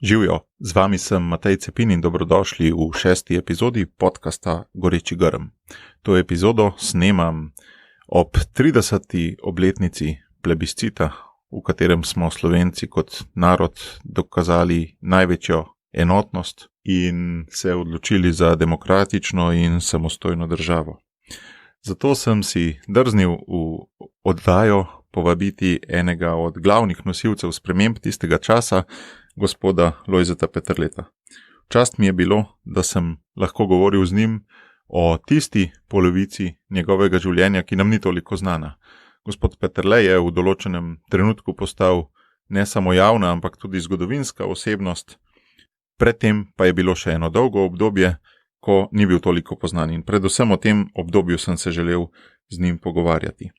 Živjo, z vami sem Matej Cepin in dobrodošli v 6. epizodi podcasta Goreči grm. To epizodo snemam ob 30. obletnici plebiscita, v katerem smo Slovenci kot narod dokazali največjo enotnost in se odločili za demokratično in samostojno državo. Zato sem si drznil v oddajo povabiti enega od glavnih nosilcev sprememb tistega časa, gospoda Lojzeta Peterleta. Čast mi je bilo, da sem lahko govoril z njim o tisti polovici njegovega življenja, ki nam ni toliko znana. Gospod Peterle je v določenem trenutku postal ne samo javna, ampak tudi zgodovinska osebnost. Predtem pa je bilo še eno dolgo obdobje, ko ni bil toliko poznan in predvsem o tem obdobju sem se želel z njim pogovarjati.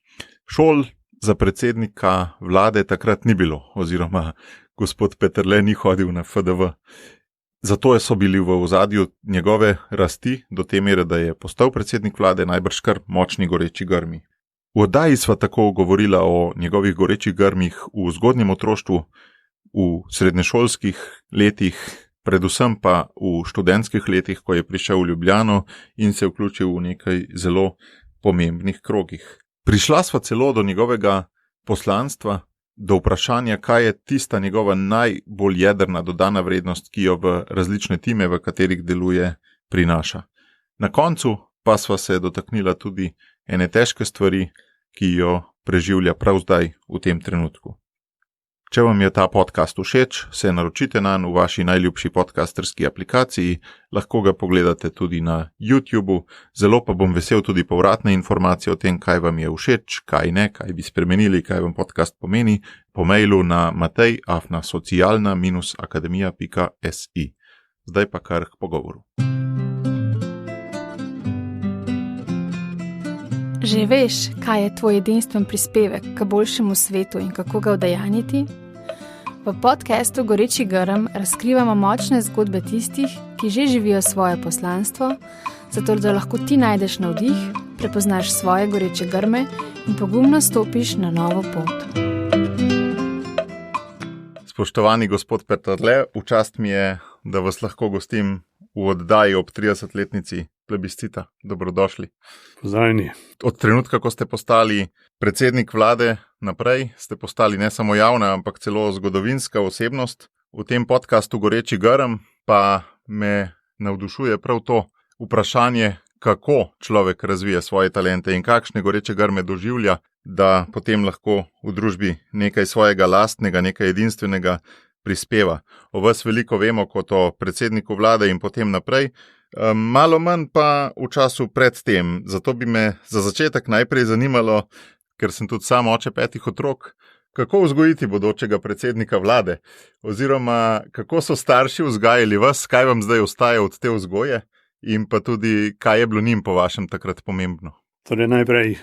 Šol za predsednika vlade takrat ni bilo, oziroma gospod Peterle ni hodil na FDV. Zato so bili v ozadju njegove rasti do te mere, da je postal predsednik vlade najbrž kar močni goreči grmi. V oddaji sva tako govorila o njegovih gorečih grmih v zgodnjem otroštvu, v srednješolskih letih, predvsem pa v študentskih letih, ko je prišel v Ljubljano in se vključil v nekaj zelo pomembnih krogih. Prišla sva celo do njegovega poslanstva, do vprašanja, kaj je tista njegova najbolj jedrna dodana vrednost, ki jo v različne time, v katerih deluje, prinaša. Na koncu pa sva se dotaknila tudi ene težke stvari, ki jo preživlja prav zdaj v tem trenutku. Če vam je ta podcast všeč, se naročite nanj v vaši najljubši podcasterski aplikaciji, lahko ga pogledate tudi na YouTubeu, zelo pa bom vesel tudi povratne informacije o tem, kaj vam je všeč, kaj ne, kaj bi spremenili, kaj vam podcast pomeni, po mailu na matej@socialna-akademija.si. Zdaj pa kar k pogovoru. Že veš, kaj je tvoj edinstven prispevek k boljšemu svetu in kako ga udejanjiti? V podcastu Goreči grm razkrivamo močne zgodbe tistih, ki že živijo svoje poslanstvo, zato da lahko ti najdeš navdih, prepoznaš svoje goreče grme in pogumno stopiš na novo pot. Spoštovani gospod Peterle, v čast mi je, da vas lahko gostim v oddaji ob 30-letnici plebiscita. Dobrodošli. Pozdravljeni. Od trenutka, ko ste postali predsednik vlade naprej, ste postali ne samo javna, ampak celo zgodovinska osebnost. V tem podcastu Goreči grm pa me navdušuje prav to vprašanje, kako človek razvije svoje talente in kakšne goreče grme doživlja, da potem lahko v družbi nekaj svojega lastnega, nekaj edinstvenega prispeva. O vas veliko vemo kot o predsedniku vlade in potem naprej, malo manj pa v času pred tem. Zato bi me za začetek najprej zanimalo, ker sem tudi sam oče 5 otrok, kako vzgojiti bodočega predsednika vlade, oziroma kako so starši vzgajali vas, kaj vam zdaj ostaja od te vzgoje in pa tudi, kaj je bilo njim po vašem takrat pomembno. Torej najprej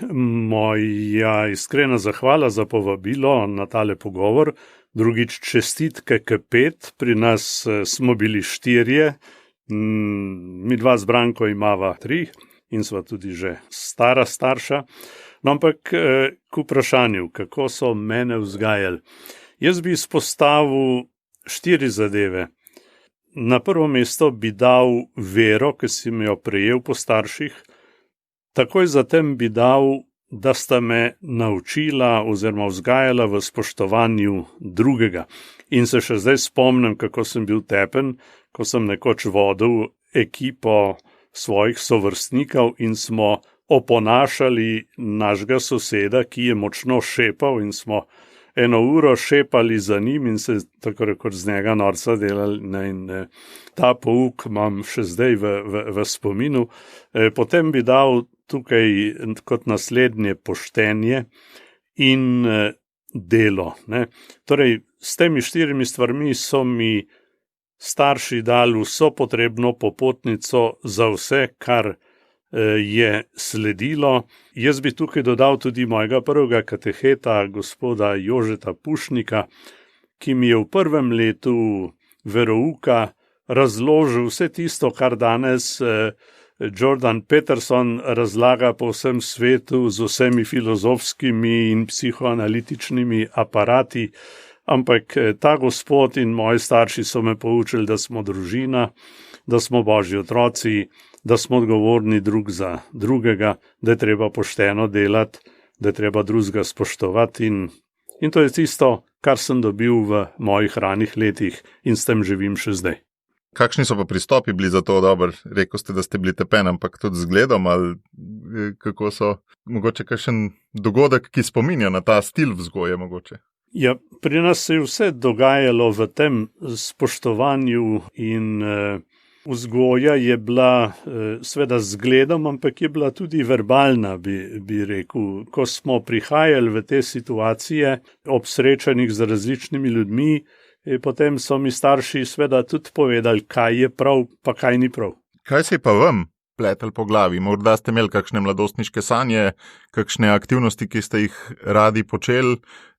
moja iskrena zahvala za povabilo na tale pogovor. Drugič čestitke k 5, pri nas smo bili 4, mi 2 z Branko imava 3 in sva tudi že starša. No, ampak k vprašanju, kako so mene vzgajali. Jaz bi izpostavil 4 zadeve. Na prvo mesto bi dal vero, ki sem jo prejel po starših. Takoj zatem bi dal, da sta me naučila oziroma vzgajala v spoštovanju drugega. In se še zdaj spomnim, kako sem bil tepen, ko sem nekoč vodil ekipo svojih sovrstnikov in smo oponašali našega soseda, ki je močno šepal in smo 1 uro šepali za njim in se tako rekoč z njega norca delali. In ta pouk imam še zdaj v spominu. Potem bi dal tukaj kot naslednje poštenje in delo. Torej, s temi 4 stvarmi so mi starši dali vso potrebno popotnico za vse, kar je sledilo. Jaz bi tukaj dodal tudi mojega prvega kateheta, gospoda Jožeta Pušnika, ki mi je v prvem letu verouka razložil vse tisto, kar danes Jordan Peterson razlaga po vsem svetu z vsemi filozofskimi in psihoanalitičnimi aparati, ampak ta gospod in moji starši so me poučili, da smo družina, da smo božji otroci, da smo odgovorni drug za drugega, da je treba pošteno delati, da je treba drugega spoštovati in to je tisto, kar sem dobil v mojih ranih letih in s tem živim še zdaj. Kakšni so pa pristopi bili za to dober? Rekel ste, da ste bili tepen, ampak tudi z gledom ali kako so, mogoče kakšen dogodek, ki spominja na ta stil vzgoje mogoče? Ja, pri nas se je vse dogajalo v tem spoštovanju in vzgoja je bila seveda z gledom, ampak je bila tudi verbalna, bi rekel. Ko smo prihajali v te situacije ob srečanjih z različnimi ljudmi, potem so mi starši seveda tudi povedali, kaj je prav, pa kaj ni prav. Kaj se je pa vam pletel po glavi? Morda ste imeli kakšne mladostniške sanje, kakšne aktivnosti, ki ste jih radi počeli,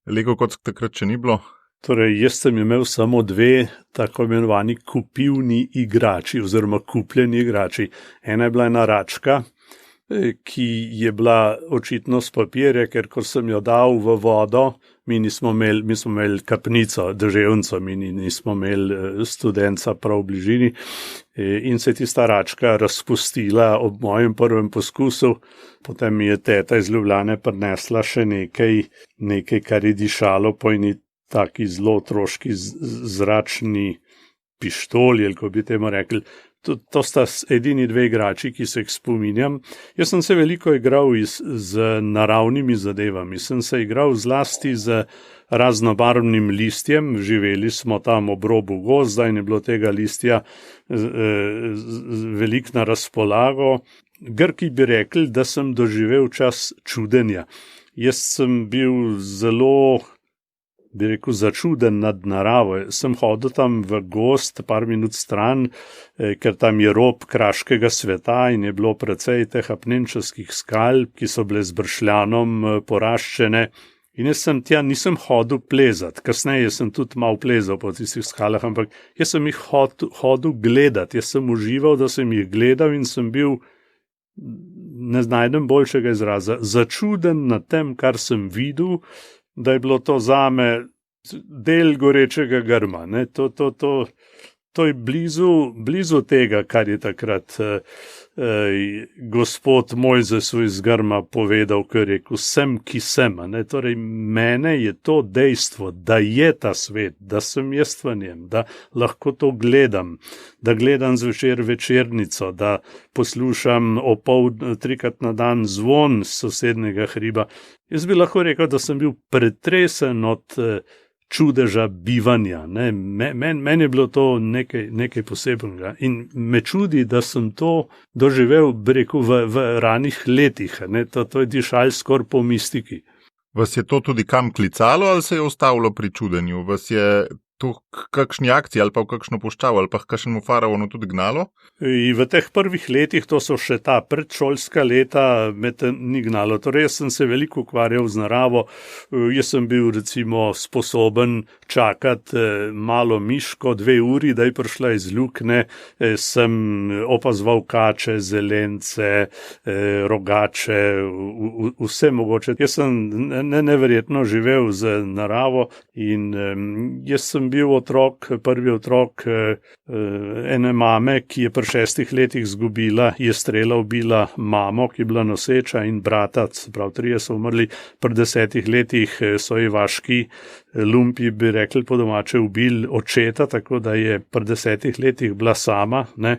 Lego kot takrat še ni bilo? Torej, jaz sem imel samo 2 tako imenovani kupivni igrači oziroma kupljeni igrači. Ena je bila ena račka, ki je bila očitno s papirja, ker ko sem jo dal v vodo, mi smo imeli kapnico, deževnico, mi nismo imeli studenca prav v bližini in se je tista račka razpustila ob mojem prvem poskusu. Potem mi je teta iz Ljubljane prinesla še nekaj, kar je dišalo po eni taki zelo otroški zračni pištoli, ali ko bi temu rekli. To sta edini 2 igrači, ki se jih spominjam. Jaz sem se veliko igral z naravnimi zadevami. Sem se igral zlasti z raznobarvnim listjem. Živeli smo tam ob robu gozda in je bilo tega listja veliko na razpolago. Grki bi rekli, da sem doživel čas čudenja. Jaz sem bil zelo, bi rekel, začuden nad naravo. Sem hodil tam v gozd, par minut stran, ker tam je rob kraškega sveta in je bilo precej teh apnenčastih skal, ki so bile z bršljanom poraščene. In jaz sem tja nisem hodil plezati. Kasneje sem tudi malo plezal po tistih skalah, ampak jaz sem jih hodil gledati. Jaz sem užival, da sem jih gledal in sem bil, ne najdem boljšega izraza, začuden nad tem, kar sem videl, da je bilo to zame del gorečega grma. Ne? To je blizu tega, kar je takrat gospod Mojzes iz grma povedal, ko je rekel, sem, ki sem. Ne? Torej, mene je to dejstvo, da je ta svet, da sem jaz v njem, da lahko to gledam, da gledam zvečer večernico, da poslušam opoldne 3-krat na dan zvon s sosednjega hriba. Jaz bi lahko rekel, da sem bil pretresen od čudeža bivanja. Meni je bilo to nekaj posebnega in me čudi, da sem to doživel, bi rekel, v ranih letih. To je dišalo skoraj po mistiki. Vas je to tudi kam klicalo ali se je ustavilo pri čudenju? Vas je to kakšni akciji ali pa v kakšno puščavo ali pa kakšnemu faraonu tudi gnalo? In v teh prvih letih, to so še ta predšolska leta, me to ni gnalo. Torej, jaz sem se veliko ukvarjal z naravo. Jaz sem bil recimo sposoben čakati malo miško 2 uri, da je prišla iz lukne. Sem opazoval kače, zelence, rogače, vse mogoče. Jaz sem neverjetno živel z naravo in jaz sem bil prvi otrok ene mame, ki je pri 6 letih je strela ubila mamo, ki je bila noseča, in brata, prav 3 so umrli. Pri 10 letih so ji vaški lumpi, bi rekli po domače, ubili očeta, tako da je pri 10 letih bila sama. Ne?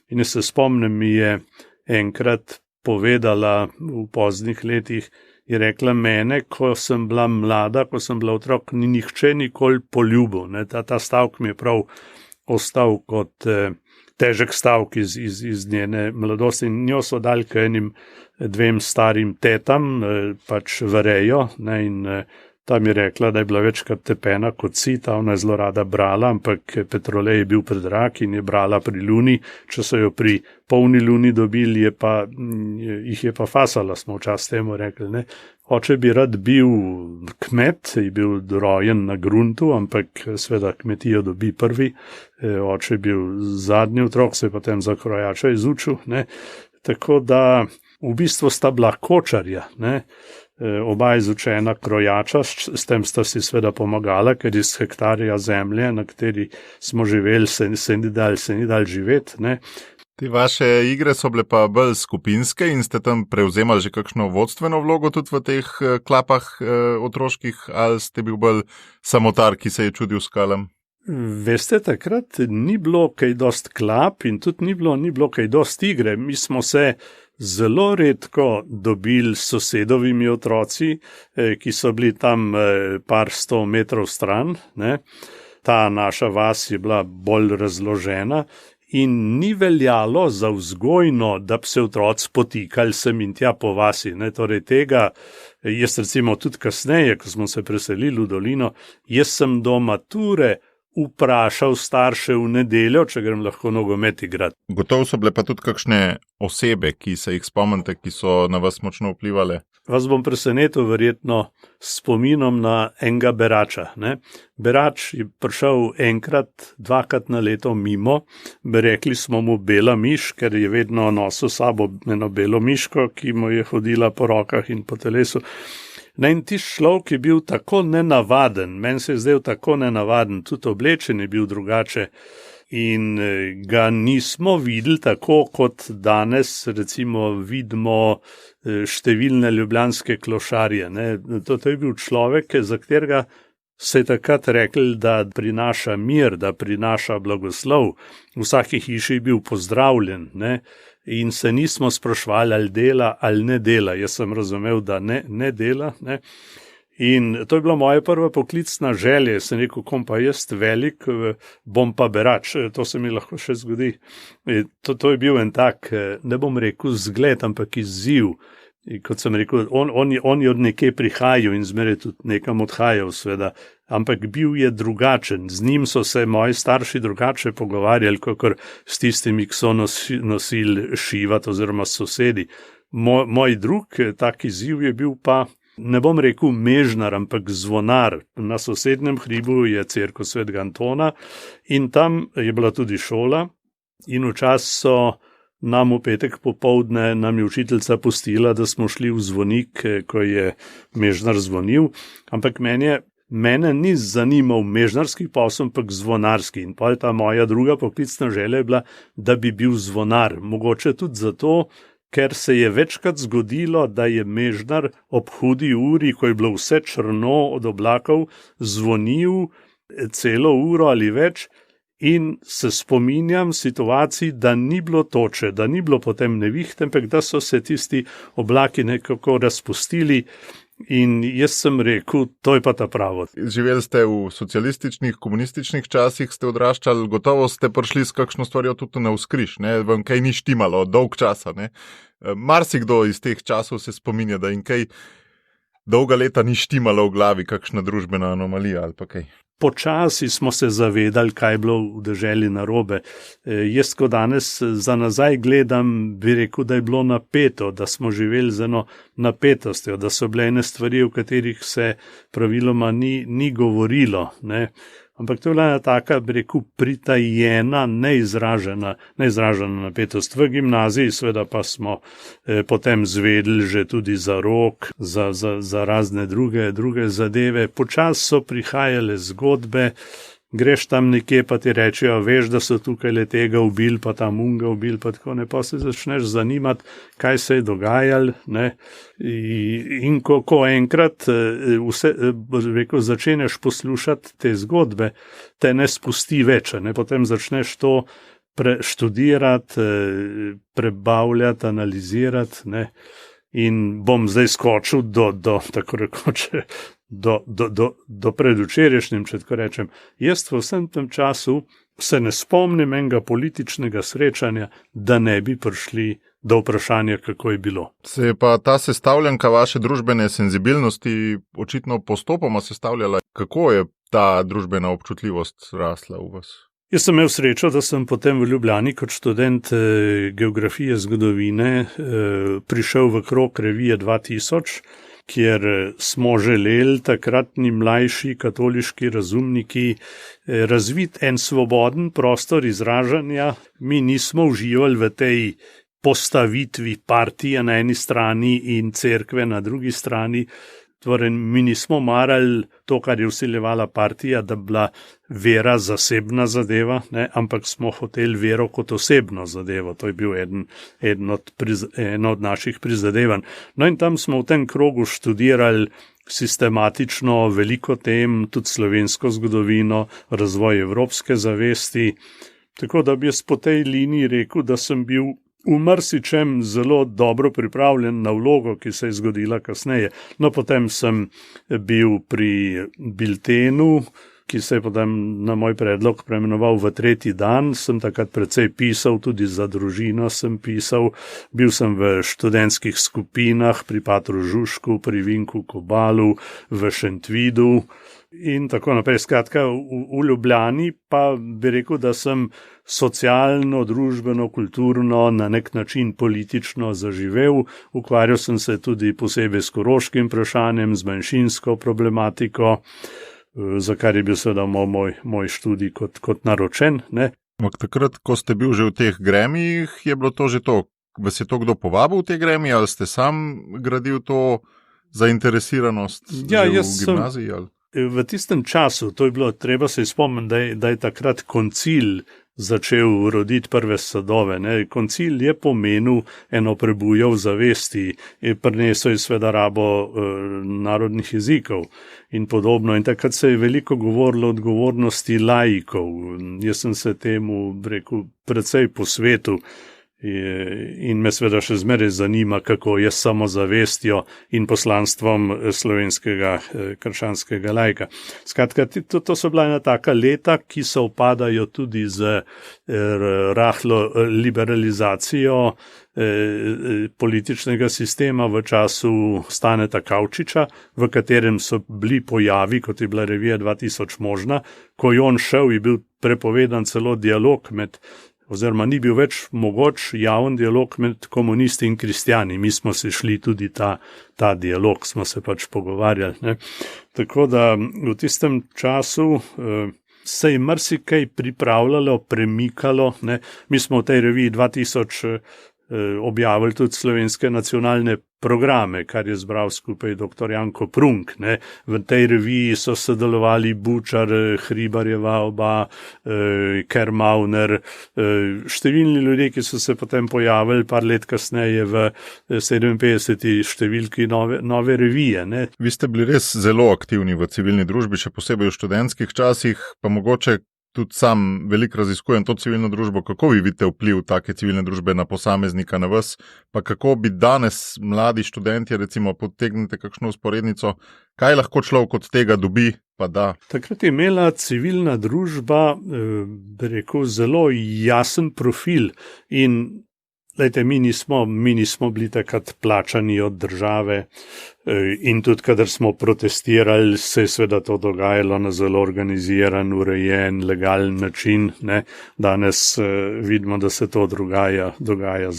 In se spomnim, mi je enkrat povedala v poznih letih, je rekla, mene, ko sem bila mlada, ko sem bila otrok, ni nihče nikoli poljubil. Ta stavek mi je prav ostal kot težek stavek iz njene mladosti. In njo so dali k enim 2 starim tetam, pač v rejo, in tam je rekla, da je bila večkrat tepena kot sita, ona je zelo rada brala, ampak petrolej je bil predrag in je brala pri luni. Če so jo pri polni luni dobili, jih je pa fasala, smo včasih temu rekli. Ne? Oče bi rad bil kmet, je bil rojen na gruntu, ampak seveda kmetijo dobi prvi. Oče je bil zadnji otrok, se je potem za krojača izučil. Ne? Tako da v bistvu sta bila kočarja. Ne? oba izučena krojača, s tem sta si seveda pomagala, ker iz hektarja zemlje, na kateri smo živeli, se ni dal živeti, ne. Te vaše igre so bile pa bolj skupinske in ste tam prevzemali že kakšno vodstveno vlogo tudi v teh klapah otroških, ali ste bil bolj samotar, ki se je čudil skalam? Veste, takrat ni bilo kaj dost klap in tudi ni bilo kaj dost igre. Mi smo se zelo redko dobili s sosedovimi otroci, ki so bili tam par 100 metrov stran, ne. Ta naša vas je bila bolj razložena in ni veljalo za vzgojno, da bi se otroci potikali sem in tja po vasi, ne. Torej tega, jaz recimo tudi kasneje, ko smo se preselili v dolino, jaz sem do mature vprašal starše v nedeljo, če grem lahko nogomet igrati. Gotovo so bile pa tudi kakšne osebe, ki se jih spomnite, ki so na vas močno vplivali. Vas bom presenetil verjetno s spominom na enega berača, ne. Berač je prišel enkrat, dvakrat na leto mimo, rekli smo mu bela miš, ker je vedno nosil sabo eno belo miško, ki mu je hodila po rokah in po telesu. Ne, in tisti človek je bil tako nenavaden, meni se je zdel tako nenavaden, tudi oblečen je bil drugače in ga nismo videli tako, kot danes recimo vidimo številne ljubljanske klošarje, ne. To je bil človek, za katerega se je takrat rekli, da prinaša mir, da prinaša blagoslov, v vsaki hiši je bil pozdravljen, ne. In se nismo sprašvali, ali dela ali ne dela. Jaz sem razumel, da ne dela, ne. In to je bila moja prva poklicna želja. Sem rekel, kom pa jaz velik, bom pa berač. To se mi lahko še zgodi. To je bil en tak, ne bom rekel zgled, ampak izziv. In kot sem rekel, on je od nekje prihajal in zmeraj tudi nekam odhajal, seveda. Ampak bil je drugačen. Z njim so se moji starši drugače pogovarjali, kakor s tistimi, ki so nosili šivat oziroma sosedi. Moj drug tak izziv je bil pa, ne bom rekel mežnar, ampak zvonar. Na sosednjem hribu je cerkev Svetega Antona in tam je bila tudi šola in včasih so nam v petek popoldne nam je učiteljica pustila, da smo šli v zvonik, ko je mežnar zvonil, ampak mene ni zanimal mežnarski posel, ampak zvonarski. In pa je ta moja druga poklicna želja bila, da bi bil zvonar. Mogoče tudi zato, ker se je večkrat zgodilo, da je mežnar ob hudi uri, ko je bilo vse črno od oblakov, zvonil celo uro ali več in se spominjam situacij, da ni bilo toče, da ni bilo potem nevihte, ampak da so se tisti oblaki nekako razpustili. In jaz sem rekel, to je pa ta pravo. Živeli ste v socialističnih, komunističnih časih, ste odraščali, gotovo ste prišli s kakšno stvarjo tudi na vzkriž, ne, vam kaj ni štimalo, dolg časa, ne. Marsikdo iz teh časov se spominja, da jim kaj dolga leta ni štimalo v glavi, kakšna družbena anomalija ali pa kaj. Počasi smo se zavedali, kaj je bilo v deželi narobe. Jaz, ko danes za nazaj gledam, bi rekel, da je bilo napeto, da smo živeli z eno napetostjo, da so bile ene stvari, o katerih se praviloma ni govorilo, ne. Ampak to je bila taka, bi rekel, pritajena, neizražena napetost. V gimnaziji seveda pa smo potem zvedeli že tudi za rok, za razne druge zadeve. Počasi so prihajale zgodbe, greš tam nekje, pa ti rečejo, veš, da so tukaj le tega ubili, pa tam unga ubili, pa tako ne, pa se začneš zanimati, kaj se je dogajalo, ne. In ko enkrat začeneš poslušati te zgodbe, te ne spusti več, ne, potem začneš to študirati, prebavljati, analizirati, ne. In bom zdaj skočil do tako rekoče, do predvčerajšnjim, če tako rečem. Jaz v vsem tem času se ne spomnim enega političnega srečanja, da ne bi prišli do vprašanja, kako je bilo. Se je pa ta sestavljanka vaše družbene senzibilnosti očitno postopoma sestavljala. Kako je ta družbena občutljivost rasla v vas? Jaz sem imel srečo, da sem potem v Ljubljani kot študent geografije, zgodovine prišel v krog revije 2000, kjer smo želeli takratni mlajši katoliški razumniki razviti en svoboden prostor izražanja. Mi nismo uživali v tej postavitvi partije na eni strani in cerkve na drugi strani. Torej, mi nismo marali to, kar je vsiljevala partija, da bi bila vera zasebna zadeva, ne, ampak smo hoteli vero kot osebno zadevo. To je bil eno od naših prizadevanj. No in tam smo v tem krogu študirali sistematično veliko tem, tudi slovensko zgodovino, razvoj evropske zavesti. Tako da bi jaz po tej liniji rekel, da sem bil v marsičem zelo dobro pripravljen na vlogo, ki se je zgodila kasneje. No, potem sem bil pri Biltenu, ki se je potem na moj predlog preimenoval v Tretji dan. Sem takrat precej pisal, tudi za družino sem pisal. Bil sem v študentskih skupinah pri Patru Žužku, pri Vinku Kobalu, v Šentvidu in tako naprej. Skratka, v Ljubljani pa bi rekel, da sem socialno, družbeno, kulturno, na nek način politično zaživel. Ukvarjal sem se tudi posebej s koroškim vprašanjem, z manjšinsko problematiko, za kar je bil seveda moj študij kot naročen. Ne. Takrat, ko ste bil že v teh gremijih, je bilo to že to? Vas je to kdo povabil v te gremije, ali ste sam gradil to zainteresiranost v gimnaziji? Ali? V tistem času, to je bilo, treba se spomniti, da je takrat koncil začel roditi prve sadove. Ne. Koncil je pomenil eno prebujo v zavesti, prinesel je sveda rabo narodnih jezikov in podobno. In takrat se je veliko govorilo o odgovornosti laikov. Jaz sem se temu, rekel, precej posvetil. In me seveda še zmeraj zanima, kako je s samozavestjo in poslanstvom slovenskega krščanskega laika. Skratka, to so bila ena taka leta, ki se upadajo tudi z rahlo liberalizacijo političnega sistema v času Staneta Kavčiča, v katerem so bili pojavi, kot je bila revija 2000 možna. Ko je on šel, je bil prepovedan celo dialog oziroma ni bil več mogoč javen dialog med komunisti in kristjani. Mi smo se šli tudi ta dialog, smo se pač pogovarjali. Ne. Tako da v tistem času se je marsikaj pripravljalo, premikalo. Ne. Mi smo v tej reviji 2000 objavili tudi slovenske nacionalne programe, kar je zbral skupaj dr. Janko Prunk. Ne. V tej reviji so sodelovali Bučar, Hribarjeva oba, Kermauner, številni ljudje, ki so se potem pojavili par let kasneje v 57. številki nove revije. Ne. Vi ste bili res zelo aktivni v civilni družbi, še posebej v študentskih časih, pa mogoče tudi sam veliko raziskujem to civilno družbo. Kako vi vidite vpliv take civilne družbe na posameznika, na vas, pa kako bi danes mladi študenti, recimo, potegnete kakšno usporednico, kaj lahko človek od tega dobi, pa da? Takrat je imela civilna družba, bi rekel, zelo jasen profil in lejte, mi nismo bili takrat plačani od države in tudi, kadar smo protestirali, se je seveda to dogajalo na zelo organiziran, urejen, legalen način. Ne. Danes vidimo, da se to dogaja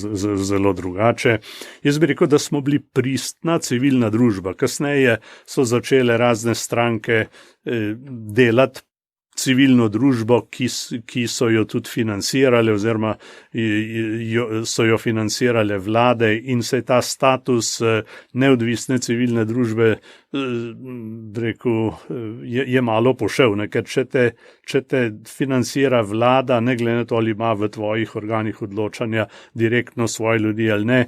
zelo drugače. Jaz bi rekel, da smo bili pristna civilna družba. Kasneje so začele razne stranke delati civilno družbo, ki so jo tudi financirale oziroma so jo financirale vlade in se je ta status neodvisne civilne družbe, rekel, je malo pošel, ne? Ker če te financira vlada, ne glede na to, ali ima v tvojih organih odločanja direktno svoje ljudi ali ne,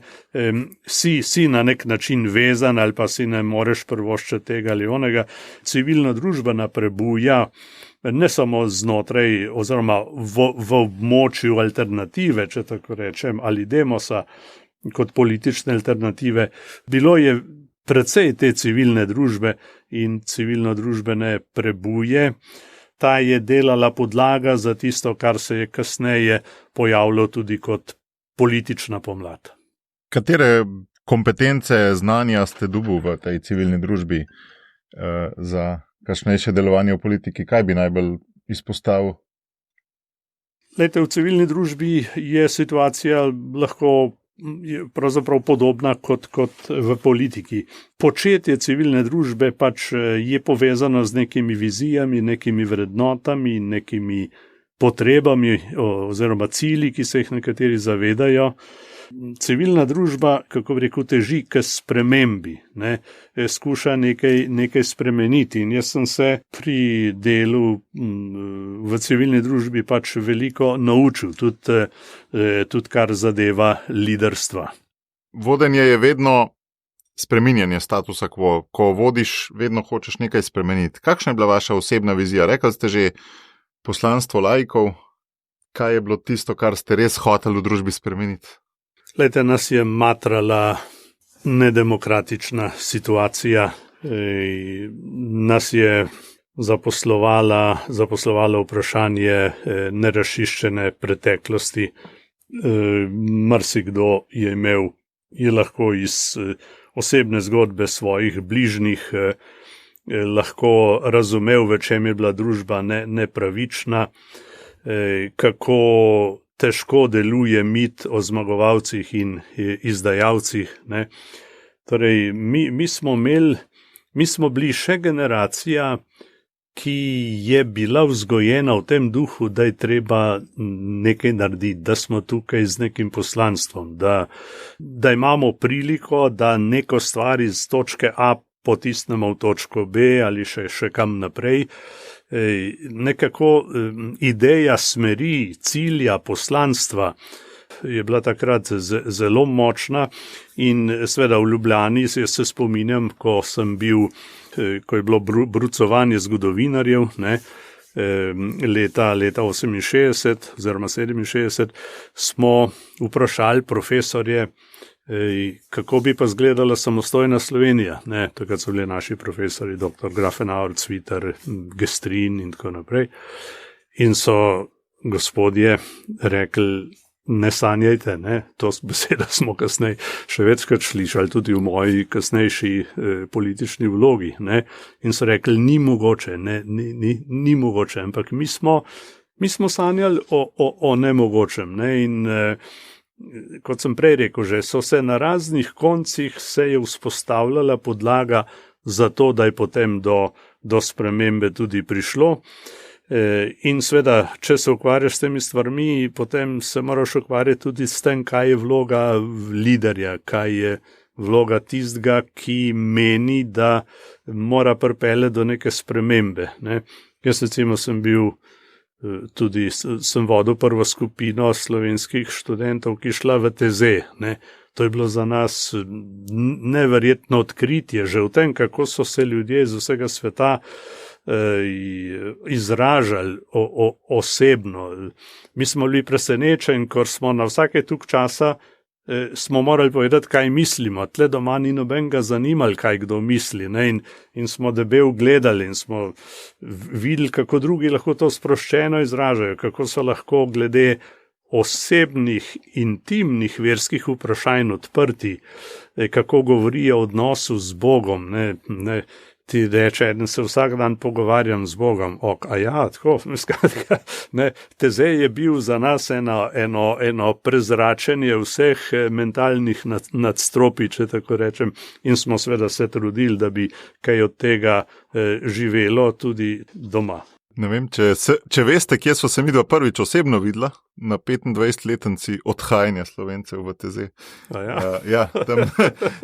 si na nek način vezan ali pa si ne moreš privoščiti tega ali onega. Civilna družba naprebuja ne samo znotraj oziroma v območju alternative, če tako rečem, ali demosa kot politične alternative. Bilo je precej te civilne družbe in civilno-družbene prebuje. Ta je delala podlaga za tisto, kar se je kasneje pojavilo tudi kot politična pomlad. Katere kompetence, znanja ste dobili v tej civilni družbi za kasnejše delovanje v politiki? Kaj bi najbolj izpostavil? Lejte, v civilni družbi je situacija lahko pravzaprav podobna kot v politiki. Početje civilne družbe pač je povezano z nekimi vizijami, nekimi vrednotami, nekimi potrebami oziroma cilji, ki se jih nekateri zavedajo. civilna družba, kako bi rekel, teži k spremembi, ne, skuša nekaj spremeniti. In jaz sem se pri delu v civilni družbi pač veliko naučil, tudi kar zadeva liderstva. Vodenje je vedno spreminjanje statusa quo. Ko vodiš, vedno hočeš nekaj spremeniti. Kakšna je bila vaša osebna vizija? Rekli ste že poslanstvo laikov. Kaj je bilo tisto, kar ste res hoteli v družbi spremeniti? Glejte, nas je matrala nedemokratična situacija, nas je zaposlovalo vprašanje nerašiščene preteklosti. Marsikdo je lahko iz osebne zgodbe svojih bližnjih lahko razumel, v čem je bila družba nepravična, kako težko deluje mit o zmagovalcih in izdajalcih. Ne. Torej, mi smo bili še generacija, ki je bila vzgojena v tem duhu, da je treba nekaj narediti, da smo tukaj z nekim poslanstvom, da imamo priliko, da neko stvar iz točke A potisnemo v točko B ali še kam naprej. Nekako ideja smeri, cilja, poslanstva je bila takrat zelo močna in seveda v Ljubljani se spominjam, ko je bilo brucovanje zgodovinarjev, ne, leta 68 oziroma 67, smo vprašali profesorje, kako bi pa izgledala samostojna Slovenija. Ne, takrat so bili naši profesori, dr. Grafenauer, Cvitar, Gestrin in tako naprej. In so gospodje rekli, ne sanjajte, ne, to beseda smo kasneje še večkrat slišali, tudi v moji kasnejši politični vlogi. Ne, in so rekli, ni mogoče, ni mogoče, ampak mi smo sanjali o nemogočem. Ne, in kot sem prej rekel, že so se na raznih koncih se je vzpostavljala podlaga za to, da je potem do spremembe tudi prišlo. In seveda, če se ukvarjaš s temi stvarmi, potem se moraš ukvarjati tudi s tem, kaj je vloga liderja, kaj je vloga tistega, ki meni, da mora pripeljati do neke spremembe. Ne. Jaz recimo sem vodil prvo skupino slovenskih študentov, ki šla v TZ. Ne. To je bilo za nas neverjetno odkritje, že v tem, kako so se ljudje iz vsega sveta izražali osebno. Mi smo bili presenečeni, ker smo na vsake tuk časa smo morali povedati, kaj mislimo. Tle doma ni nobenega zanimali, kaj kdo misli. Ne? In smo debel gledali in smo videli, kako drugi lahko to sproščeno izražajo, kako so lahko glede osebnih, intimnih verskih vprašanj odprti, kako govorijo o odnosu z Bogom. Ne? Ti reče, eden se vsak dan pogovarjam z Bogom. Tako, skratka, ne, Tezej je bil za nas eno prezračenje vseh mentalnih nadstropij, če tako rečem, in smo seveda se trudili, da bi kaj od tega živelo tudi doma. Ne vem, če veste, kje so se midva prvič osebno videla, na 25-letnici odhajanja Slovencev v TZ. Ja, tam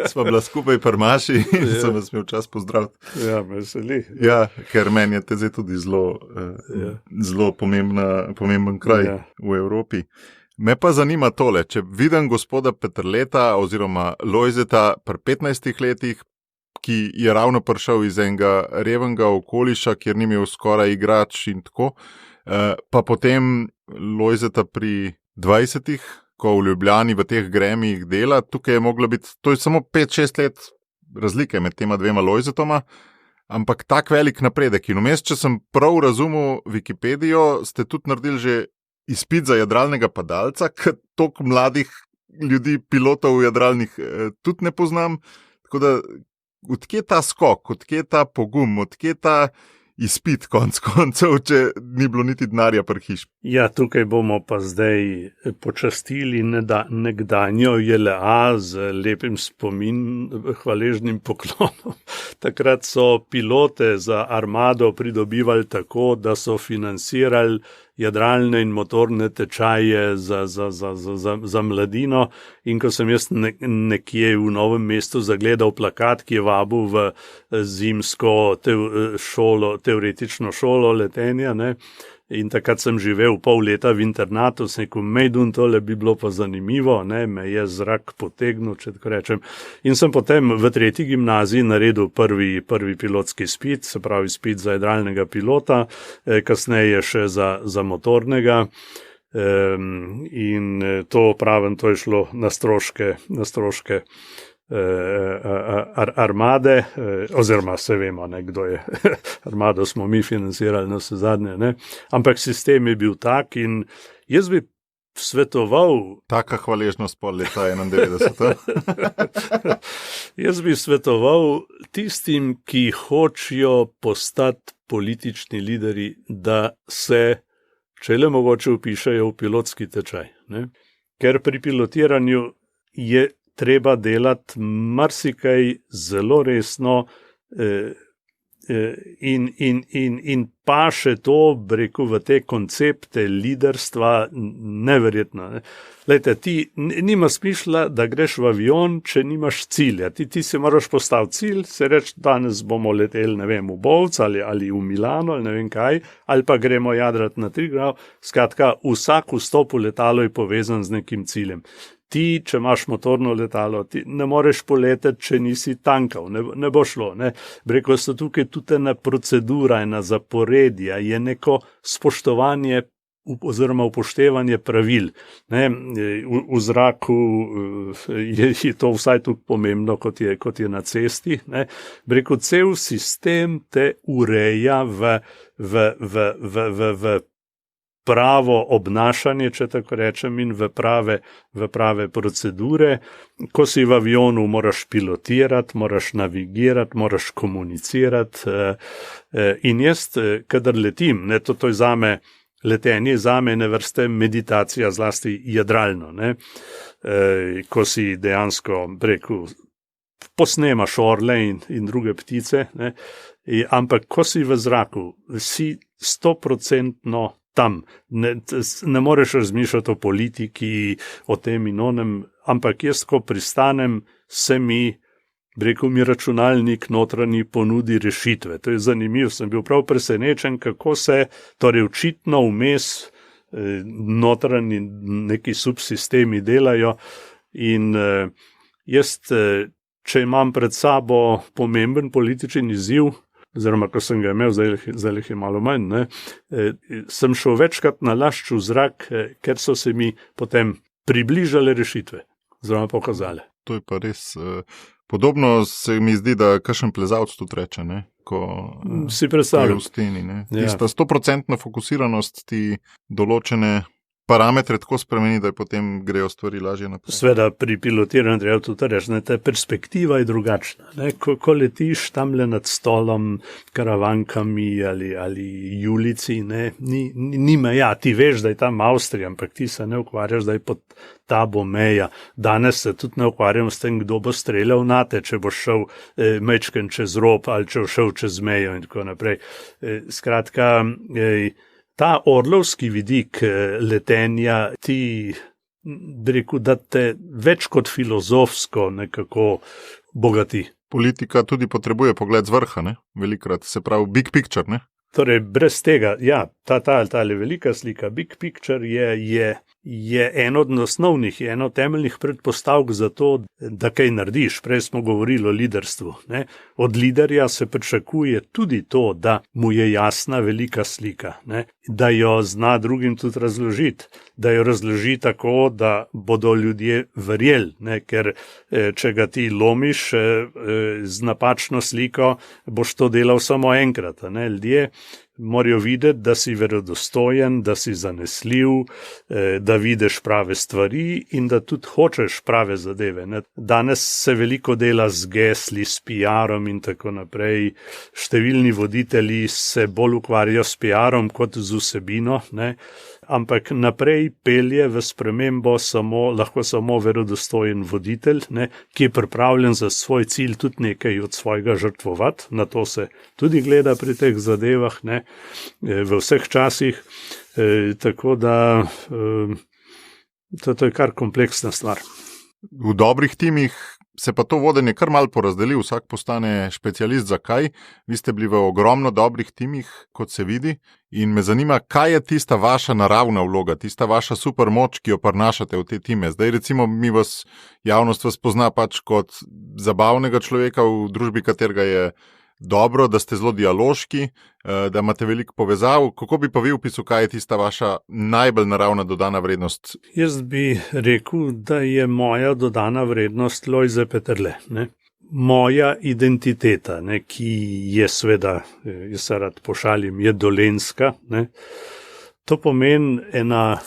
sva bila skupaj pri maši in sem vas imel čas pozdraviti. Ja, veseli. Ja, ker meni je TZ tudi zelo pomemben kraj v Evropi. Me pa zanima tole, če vidim gospoda Peterleta oziroma Lojzeta pri 15 letih, ki je ravno prišel iz enega revnega okoliša, kjer ni imel skoraj igrač in tako, pa potem Lojzeta pri 20, ko v Ljubljani v teh gremijih dela, tukaj je moglo biti, to je samo 5-6 let razlike med tema dvema Lojzetoma, ampak tak velik napredek. In vmes, če sem prav razumel Wikipedijo, ste tudi naredili že izpit za jadralnega padalca, ker toliko mladih ljudi, pilotov jadralnih tudi ne poznam, tako da odkje ta skok, odkje ta pogum, odkje ta izpit konc koncev, če ni bilo niti denarja pri hiši? Ja, tukaj bomo pa zdaj počastili nekdanjo JLA z lepim hvaležnim poklonom. Takrat so pilote za armado pridobivali tako, da so financirali jadralne in motorne tečaje za mladino. In ko sem jaz nekje v Novem mestu zagledal plakat, ki je vabil v zimsko teoretično šolo letenja, ne, in takrat sem živel pol leta v internatu, sem rekel, Mejdun, tole bi bilo pa zanimivo, ne, me je zrak potegnil, če tako rečem. In sem potem v 3. gimnaziji naredil prvi pilotski izpit, se pravi izpit za jadralnega pilota, kasneje še za motornega. In to pravim, to je šlo na stroške armade, oziroma se vemo, ne, kdo je armado smo mi financirali na vse zadnje, ne. Ampak sistem je bil tak in jaz bi svetoval... Taka hvaležnost pol leta 91. Jaz bi svetoval tistim, ki hočejo postati politični lideri, da se, če le mogoče, vpišejo v pilotski tečaj, ne. Ker pri pilotiranju je treba delati marsikaj zelo resno in pa še to, rekel, v te koncepte liderstva neverjetno. Ne. Lejte, ti nima smisla, da greš v avion, če nimaš cilja. Ti si moraš postaviti cilj, se reči, danes bomo leteli, ne vem, v Bovc ali v Milano, ali ne vem kaj, ali pa gremo jadrati na Triglav. Skratka, vsak vstop v letalo je povezan z nekim ciljem. Ti, če imaš motorno letalo, ti ne moreš poleteti, če nisi tankal, ne bo šlo. Ne. Rekel so tukaj tudi ena procedura, ena zaporedja, je neko spoštovanje oziroma upoštevanje pravil. Ne. V zraku je to vsaj tako pomembno, kot je na cesti. Ne. Rekel, cel sistem te ureja v pravo obnašanje, če tako rečem, in v prave procedure. Ko si v avionu, moraš pilotirati, moraš navigirati, moraš komunicirati. In jaz, kadar letim, ne, to je zame, letenje zame ene vrste meditacija, zlasti jadralno, ne. Ko si dejansko, rekel, posnemaš orle in druge ptice, ne. Ampak ko si v zraku, si 100% tam. Ne moreš razmišljati o politiki, o tem in onem, ampak jaz, ko pristanem, se mi, rekel, mi računalnik notranji ponudi rešitve. To je zanimivo, sem bil prav presenečen, kako se, torej očitno vmes notranji neki subsistemi delajo in jaz, če imam pred sabo pomemben političen izziv, oziroma ko sem ga imel, zdaj jih je malo manj, ne, sem šel večkrat na lašč v zrak, ker so se mi potem približale rešitve, oziroma pokazale. To je pa res podobno, se mi zdi, da kakšen plezalec tudi reče, ne, ko si predstavljam. Je v steni, ne. Ja. Tista 100% fokusiranost ti določene parametre tako spremeni, da potem grejo stvari lažje naprej. Sveda pri pilotiranju treba tudi reči, da ta perspektiva je drugačna. Ne? Ko letiš tamle nad stolom, karavankami ali julici, ne? Ni meja. Ti veš, da je tam Avstrija, ampak ti se ne ukvarjaš, da je pod tabo meja. Danes se tudi ne ukvarjam s tem, kdo bo streljal nate, če bo šel mečken čez rob ali če bo šel čez mejo in tako naprej. Skratka, ta orlovski vidik letenja ti, rekel, da te več kot filozofsko nekako bogati. Politika tudi potrebuje pogled z vrha, ne? Velikrat, se pravi big picture, ne? Torej, brez tega, ja, ta velika slika, big picture je eno od osnovnih, je eno temeljnih predpostavk za to, da kaj narediš. Prej smo govorili o liderstvu. Ne? Od liderja se pričakuje tudi to, da mu je jasna velika slika, ne? Da jo zna drugim tudi razložiti, da jo razloži tako, da bodo ljudje verjeli, ne? Ker če ga ti lomiš z napačno sliko, boš to delal samo enkrat. Ne? Ljudje morajo videti, da si verodostojen, da si zanesljiv, da vidiš prave stvari in da tudi hočeš prave zadeve. Ne? Danes se veliko dela z gesli, s PR-om in tako naprej. Številni voditelji se bolj ukvarjajo s PR-om kot z vsebino, ne? ampak naprej pelje v spremembo lahko samo verodostojen voditelj, ne, ki je pripravljen za svoj cilj tudi nekaj od svojega žrtvovati. Na to se tudi gleda pri teh zadevah, ne, v vseh časih. Tako da to je kar kompleksna stvar. V dobrih timih se pa to vodenje kar malo porazdeli, vsak postane specialist. Zakaj? Vi ste bili v ogromno dobrih timih, kot se vidi, in me zanima, kaj je tista vaša naravna vloga, tista vaša supermoč, ki jo prinašate v te time. Zdaj recimo javnost vas pozna pač kot zabavnega človeka v družbi, katerega je dobro, da ste zelo dialoški, da imate veliko povezav. Kako bi pa vi opisal, kaj je tista vaša najbolj naravna dodana vrednost? Jaz bi rekel, da je moja dodana vrednost Lojze Peterle. Ne? Moja identiteta, ne, ki je seveda, jaz se rad pošalim, je dolenjska. Ne? To pomeni ena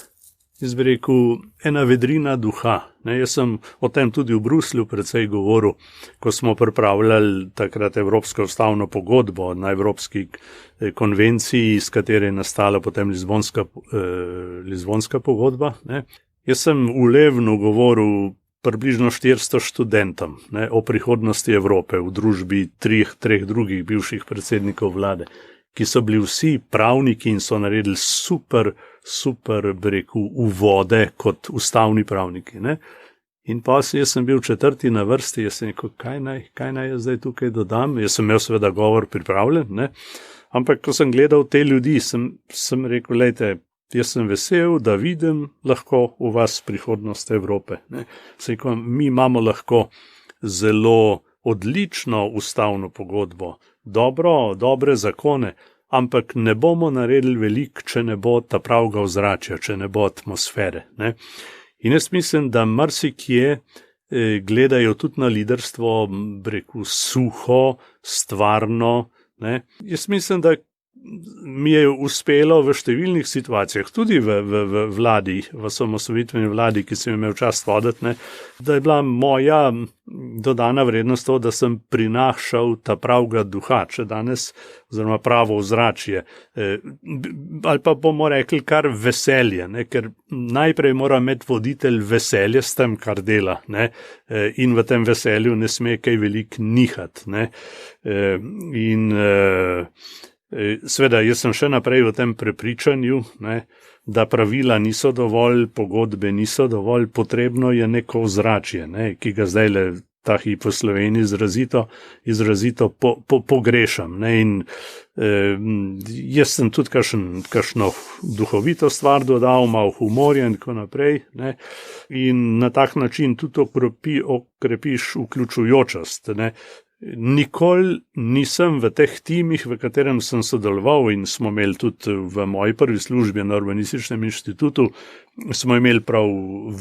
vedrina duha. Ne, jaz sem o tem tudi v Bruslju precej govoril, ko smo pripravljali takrat Evropsko ustavno pogodbo na Evropski konvenciji, iz katere je nastala potem Lizbonska pogodba. Ne. Jaz sem v Levnu govoril približno 400 študentom, ne, o prihodnosti Evrope v družbi treh drugih bivših predsednikov vlade, ki so bili vsi pravniki in so naredili super, uvode kot ustavni pravniki. Ne? In pa jaz sem bil 4. na vrsti, jaz sem rekel, kaj naj jaz zdaj tukaj dodam. Jaz sem imel seveda govor pripravljen, ne? Ampak ko sem gledal te ljudi, sem rekel, lejte, jaz sem vesel, da vidim lahko v vas prihodnost Evrope. Ne? Rekel, mi imamo lahko zelo odlično ustavno pogodbo, dobre zakone, ampak ne bomo naredili veliko, če ne bo ta pravega ozračja, če ne bo atmosfere. Ne? In jaz mislim, da marsikje gledajo tudi na liderstvo, suho, stvarno. Ne? Jaz mislim, da mi je uspelo v številnih situacijah, tudi v vladi, v osamosvojitveni vladi, ki sem imel čast voditi, ne, da je bila moja dodana vrednost to, da sem prinašal ta pravega duha, če danes, oziroma pravo ozračje, ali pa bomo rekli kar veselje, ne, ker najprej mora imeti voditelj veselje s tem, kar dela, ne, in v tem veselju ne sme kaj veliko nihati. Ne, seveda, jaz sem še naprej v tem prepričanju, ne, da pravila niso dovolj, pogodbe niso dovolj, potrebno je neko ozračje, ne, ki ga zdaj le ta hip v Sloveniji izrazito pogrešam. Ne, in jaz sem tudi kakšno duhovito stvar dodal, malo humorja in tako naprej, ne, in na tak način tudi okrepiš vključujočost. Ne. Nikoli nisem v teh timih, v katerem sem sodeloval, in smo imeli tudi v moji prvi službi na Urbanističnem inštitutu, smo imeli prav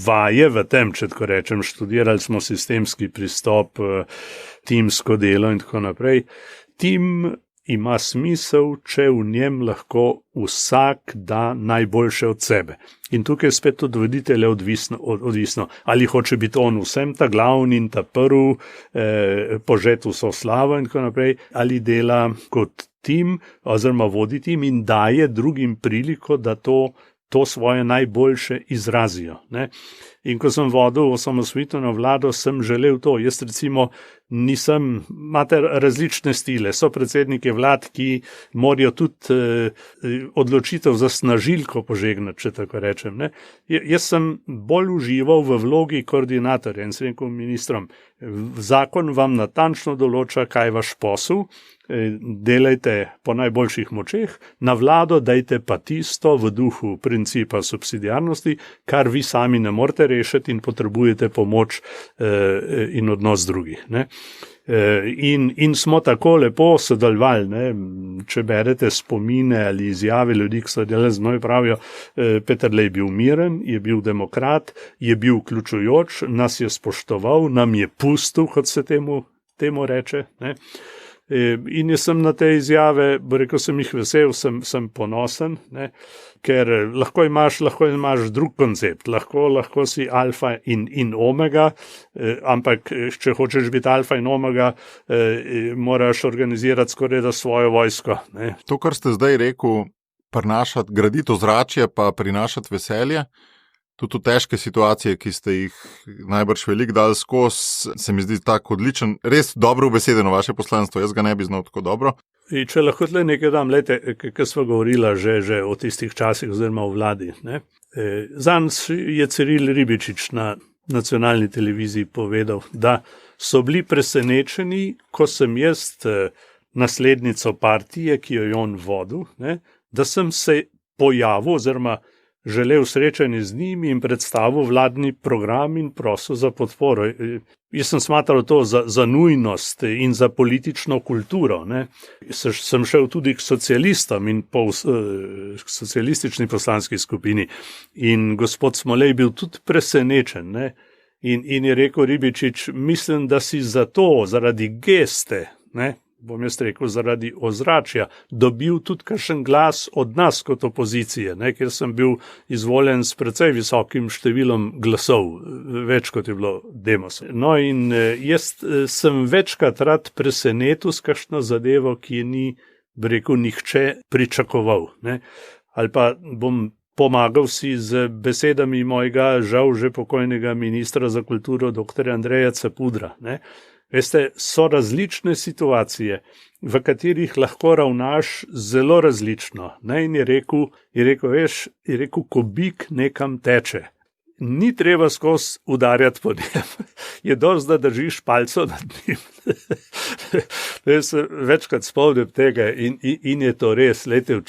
vaje v tem, če tako rečem, študirali smo sistemski pristop, timsko delo in tako naprej. Tim ima smisel, če v njem lahko vsak da najboljše od sebe. In tukaj je spet od voditelja odvisno, ali hoče biti on vsem ta glavni in ta prvi, požet vso slavo in tako naprej, ali dela kot tim, oziroma vodi tim in daje drugim priliko, da to svoje najboljše izrazijo. Ne? In ko sem vodil osamosvojitveno vlado, sem želel to. Jaz recimo imate različne stile, so predsedniki vlad, ki morajo tudi odločitev za snažilko požegnati, če tako rečem. Ne? Jaz sem bolj užival v vlogi koordinatorja in sem rekel ministrom, zakon vam natančno določa, kaj je vaš posel, delajte po najboljših močeh, na vlado dajte pa tisto v duhu principa subsidiarnosti, kar vi sami ne morete rešiti in potrebujete pomoč in odnos drugih. Ne? In smo tako lepo sodelovali, ne? Če berete spomine ali izjave ljudi, ki so delali z moj, pravijo, Peterle je bil miren, je bil demokrat, je bil vključujoč, nas je spoštoval, nam je pustil, kot se temu reče, ne? In jaz sem na te izjave, rekel sem jih vesel, sem ponosen, ne? Ker lahko imaš drug koncept, lahko si alfa in omega, ampak če hočeš biti alfa in omega, moraš organizirati skoraj da svojo vojsko. Ne? To, kar ste zdaj rekel, prinašati, graditi ozračje, pa prinašati veselje. Tudi v težke situacije, ki ste jih najbrž veliko dali skozi, se mi zdi tako odličen, res dobro ubesedeno vaše poslanstvo, jaz ga ne bi znal tako dobro. In če lahko tle nekaj dam, ker smo govorila že o tistih časih oziroma o vladi. Zanj je Ciril Ribičič na nacionalni televiziji povedal, da so bili presenečeni, ko sem jaz naslednico partije, ki jo je on vodil, da sem se pojavil oziroma želel srečanje z njimi in predstavil vladni program in prosil za podporo. Jaz sem smatral to za nujnost in za politično kulturo. Sem šel tudi k socialistom in k socialistični poslanski skupini. In gospod Smolej bil tudi presenečen. In je rekel Ribičič, mislim, da si zaradi geste, bom jaz rekel, zaradi ozračja, dobil tudi kakšen glas od nas kot opozicije, ker sem bil izvoljen s precej visokim številom glasov, več kot je bilo Demosa. No in jaz sem večkrat rad presenetil s kakšno zadevo, ki je ni, bi rekel, nihče pričakoval. Ali pa bom pomagal si z besedami mojega žal že pokojnega ministra za kulturo, dr. Andreja Cepudra. Veste, so različne situacije, v katerih lahko ravnaš zelo različno. In je rekel, ko bik nekam teče. Ni treba skozi udarjati po njem. Je dosti, da držiš palco nad njim. Jaz se večkrat spomnim tega in je to res. Lejte,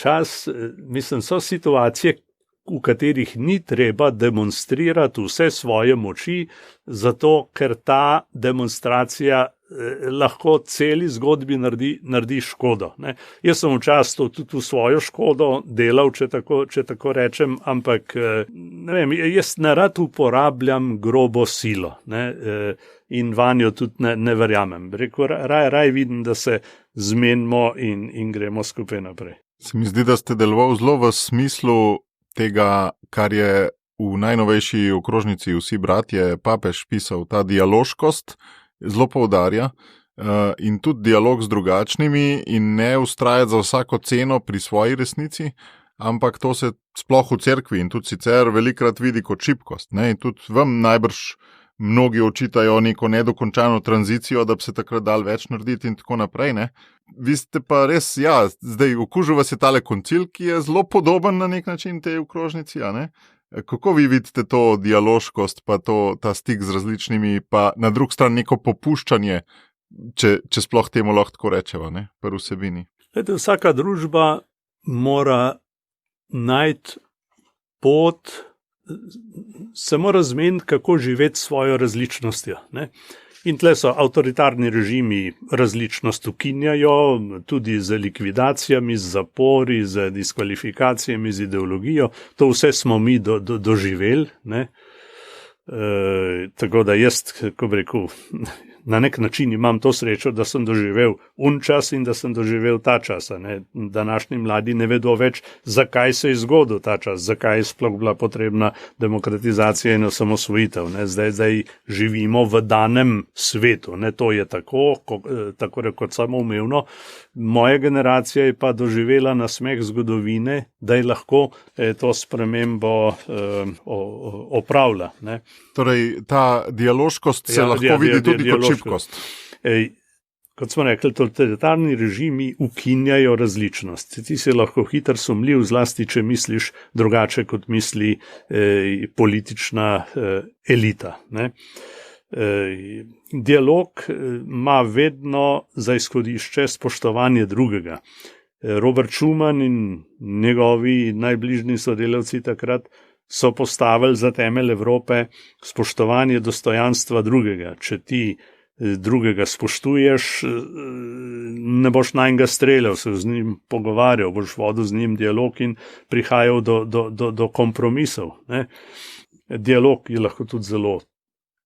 mislim, so situacije, v katerih ni treba demonstrirati vse svoje moči, zato ker ta demonstracija lahko celi zgodbi naredi škodo. Jaz sem včasih tudi v svojo škodo delal, če tako rečem, ampak ne vem, jaz nerad uporabljam grobo silo in vanjo tudi ne verjamem. Raj vidim, da se zmenimo in gremo skupaj naprej. Se mi zdi, da ste delovali zelo v smislu tega, kar je v najnovejši okrožnici Vsi bratje papež pisal, ta dialoškost zelo poudarja in tudi dialog z drugačnimi in ne vztrajati za vsako ceno pri svoji resnici, ampak to se sploh v cerkvi in tudi sicer velikrat vidi kot šibkost. In tudi vam najbrž mnogi očitajo neko nedokončano tranzicijo, da bi se takrat dal več narediti in tako naprej. Vi ste pa res, zdaj okužil vas je tale koncil, ki je zelo podoben na nek način tej okrožnici, Kako vi vidite to dialoškost, pa ta stik z različnimi, pa na drugi strani neko popuščanje, če sploh temu lahko tako rečeva, pri vsebini? Vsaka družba mora najti pot, se mora zmeniti, kako živeti s svojo različnostjo. In tle so avtoritarni režimi različnost ukinjajo, tudi z likvidacijami, z zapori, z diskvalifikacijami, z ideologijo. To vse smo mi doživeli. Tako da jaz, kako bi rekel, na nek način imam to srečo, da sem doživel čas in da sem doživel ta čas. Današnji mladi ne vedo več, zakaj se je zgodil ta čas, zakaj je sploh bila potrebna demokratizacija in osamosvojitev. Zdaj živimo v danem svetu. To je tako rekoč samoumevno. Moja generacija je pa doživela nasmeh zgodovine, da je lahko to spremembo opravlja. Torej, ta dialoškost se lahko vidi tudi kot šibkost. Kot smo rekli, totalitarni režimi ukinjajo različnost. Ti si lahko hitro sumljiv, zlasti, če misliš drugače, kot misli politična elita. Dialog ima vedno za izhodišče spoštovanje drugega. Robert Schuman in njegovi najbližji sodelavci takrat so postavili za temelj Evrope spoštovanje dostojanstva drugega. Če ti drugega spoštuješ, ne boš nanjega streljal, se z njim pogovarjal, boš vodil z njim dialog in prihajal do kompromisov. Dialog je lahko tudi zelo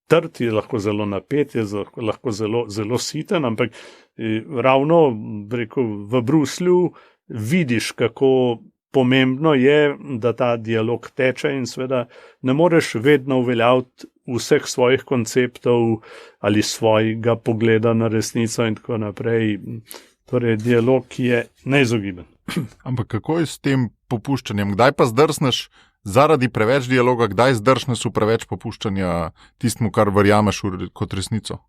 trd, je lahko zelo napet, je lahko zelo siten, ampak ravno v Bruslju vidiš, kako pomembno je, da ta dialog teče in seveda ne moreš vedno uveljaviti vseh svojih konceptov ali svojega pogleda na resnico in tako naprej. Torej, dialog je neizogiben. Ampak kako je s tem popuščanjem? Kdaj pa zdrsneš zaradi preveč dialoga, kdaj zdrsneš v preveč popuščanja tistmu, kar verjameš kot resnico?